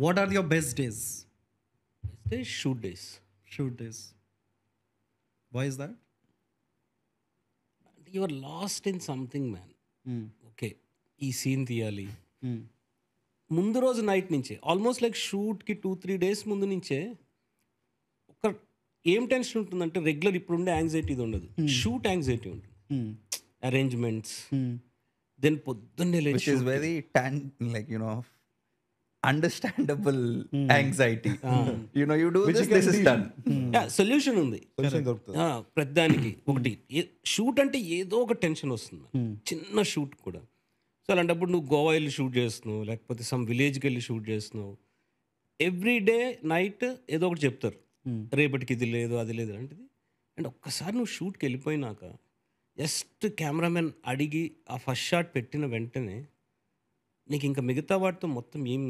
What are your best days? Shoot days. Shoot days. Why is that? You are lost in something man. Hmm. Okay, ఈ scene తీయాలి. Hmm. ముందు రోజు night నుంచే almost like షూట్కి 2-3 days ముందు నుంచే ఒక ఏం టెన్షన్ ఉంటుందంటే రెగ్యులర్ ఇప్పుడుండే యాంగ్జైటీ ఇది ఉండదు. షూట్ యాంగ్జైటీ ఉంటుంది. Hmm. Arrangements, Hmm. దెన్ పొద్దున్నే Which is very understandable anxiety. You know, you do Which this, you can this is deal. done. Solution ఉంది. కొంచెం దొరుకుతుంది. ప్రతిదానికి ఒకటి షూట్ అంటే ఏదో ఒక టెన్షన్ వస్తుంది, చిన్న షూట్ కూడా. సో అలాంటప్పుడు నువ్వు గోవా వెళ్ళి షూట్ చేస్తున్నావు, లేకపోతే సమ్ విలేజ్కి వెళ్ళి షూట్ చేస్తున్నావు. ఎవ్రీ డే నైట్ ఏదో ఒకటి చెప్తారు, రేపటికి ఇది లేదు అది లేదు అలాంటిది. అండ్ ఒక్కసారి నువ్వు షూట్కి వెళ్ళిపోయినాక జస్ట్ కెమెరామెన్ అడిగి ఆ ఫస్ట్ షాట్ పెట్టిన వెంటనే నీకు ఇంకా మిగతా వాటితో మొత్తం ఏం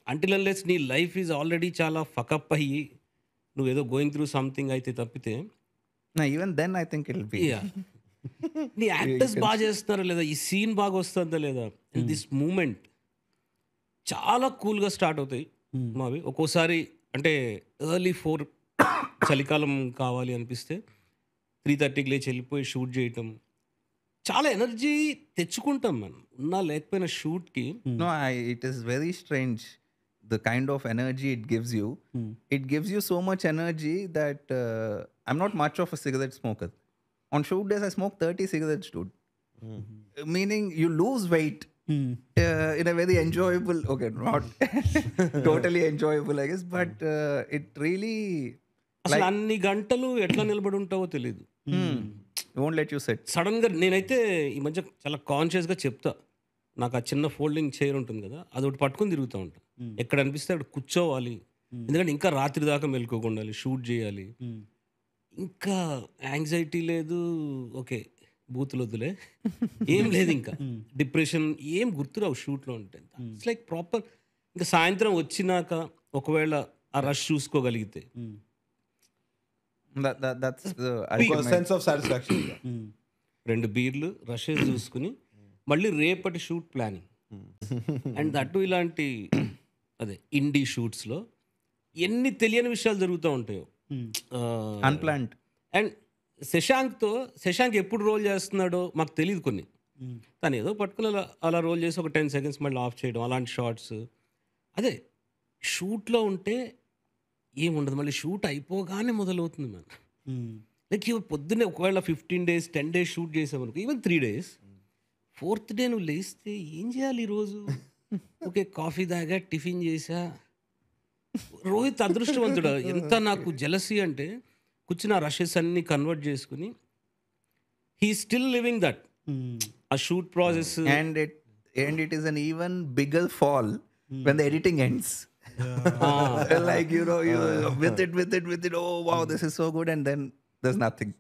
అంటిల్ అన్లెస్ నీ లైఫ్ ఈజ్ ఆల్రెడీ చాలా ఫకప్ అయ్యి నువ్వేదో గోయింగ్ త్రూ సంథింగ్ అయితే తప్పితే No, even then I think it'll be. Yeah. నీ యాక్టర్స్ బాగా చేస్తున్నారా లేదా, ఈ సీన్ బాగా వస్తుందా లేదా, దిస్ మూమెంట్ చాలా కూల్గా స్టార్ట్ అవుతాయి మావి. ఒక్కోసారి అంటే ఎర్లీ 4 చలికాలం కావాలి అనిపిస్తే 3:30కి లేచి వెళ్ళిపోయి షూట్ చేయటం చాలా ఎనర్జీ తెచ్చుకుంటాం మనం, ఉన్నా లేకపోయినా షూట్కి. No, it is very strange the kind of energy it gives you. It gives you so much energy that I'm not much of a cigarette smoker. On shoot days, I smoke 30 cigarettes, dude. Meaning you lose weight in a very enjoyable, okay, not totally enjoyable, I guess, but it really అసలు అన్ని గంటలు ఎట్లా నిలబడి ఉంటావో తెలియదు. won't let you sit. సడన్గా నేనైతే ఈ మధ్య చాలా కాన్షియస్గా చెప్తా, నాకు ఆ చిన్న ఫోల్డింగ్ చైర్ ఉంటుంది కదా, అది ఒకటి పట్టుకొని తిరుగుతూ ఉంటాను. ఎక్కడ అనిపిస్తే అక్కడ కూర్చోవాలి, ఎందుకంటే ఇంకా రాత్రి దాకా మెలుకోకుండాలి, షూట్ చేయాలి. ఇంకా యాంగ్జైటీ లేదు, ఓకే బూతులు వద్దులే, ఏం లేదు, ఇంకా డిప్రెషన్ ఏం గుర్తురావు షూట్లో ఉంటే. It's like proper. ఇంకా సాయంత్రం వచ్చినాక ఒకవేళ ఆ rush చూసుకోగలిగితే That's the Because sense of satisfaction. 2 బీర్లు రషెస్ చూసుకుని మళ్ళీ రేపటి షూట్ ప్లానింగ్. అండ్ దట్టు ఇలాంటి అదే ఇండీ షూట్స్లో ఎన్ని తెలియని విషయాలు జరుగుతూ ఉంటాయో. unplanned. అండ్ శశాంక్ ఎప్పుడు రోల్ చేస్తున్నాడో మాకు తెలియదు కొన్ని. తను ఏదో పట్టుకుని అలా రోల్ చేసి ఒక 10 seconds మళ్ళీ ఆఫ్ చేయడం, అలాంటి షార్ట్స్. అదే షూట్లో ఉంటే ఏముండదు, మళ్ళీ షూట్ అయిపోగానే మొదలవుతుంది మన. లైక్ ఇవి పొద్దున్నే ఒకవేళ 15 days 10 days షూట్ చేసామనుకో, ఈవెన్ 3 days, 4th day నువ్వు లేస్తే ఏం చేయాలి ఈరోజు? ఓకే కాఫీ తాగా, టిఫిన్ చేసా. రోహిత్ అదృష్టవంతుడు. ఎంత నాకు జెలసీ అంటే కూర్చుని ఆ రషెస్ అన్ని కన్వర్ట్ చేసుకుని హీ స్టిల్ లివింగ్ దట్ ఆ shoot process. And it is an even bigger fall when the editing ends. Like you with it, oh wow, this is so good, and then there's nothing.